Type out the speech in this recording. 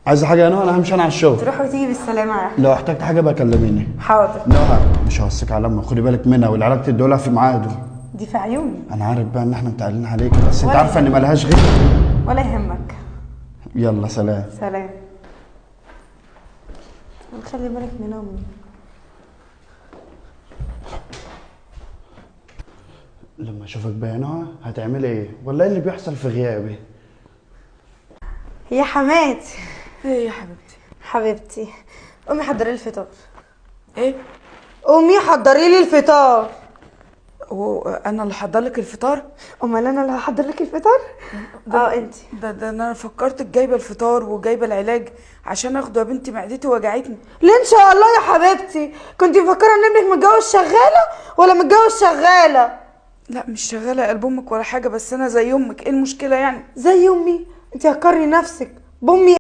عايزه حاجه يا نهى؟ انا همشي انا على الشغل. تروح وتيجي بالسلامه يا احمد. لو احتجت حاجه بقى كلميني. حاضر. نهى مش هوصيك على امك، خدي بالك منها والعلاج تديهولها في ميعاده. دي في عيوني. انا عارف بقى ان احنا متعلين عليك، بس انت ولا عارفه ان مالهاش غير. ولا يهمك. يلا سلام. سلام. خلي بالك من امي. لما اشوفك بقى يا نهى هتعملي ايه؟ ولا ايه اللي بيحصل في غيابي؟ يا حماتي. ايه يا حبيبتي؟ حبيبتي قومي حضري لي الفطار. ايه؟ قومي حضري لي الفطار. وانا اللي حضر لك الفطار؟ امال انا اللي هحضر لك الفطار؟ انت. ده انا فكرتك جايبه الفطار وجايبه العلاج عشان اخده يا بنتي، معدتي وجعتني. ليه ان شاء الله يا حبيبتي؟ كنت مفكره ان ابنك متجوز شغاله ولا متجوز شغاله؟ لا مش شغاله قلب امك ولا حاجه، بس انا زي امك، ايه المشكله يعني؟ زي امي؟ انت هتكرهي نفسك بامي.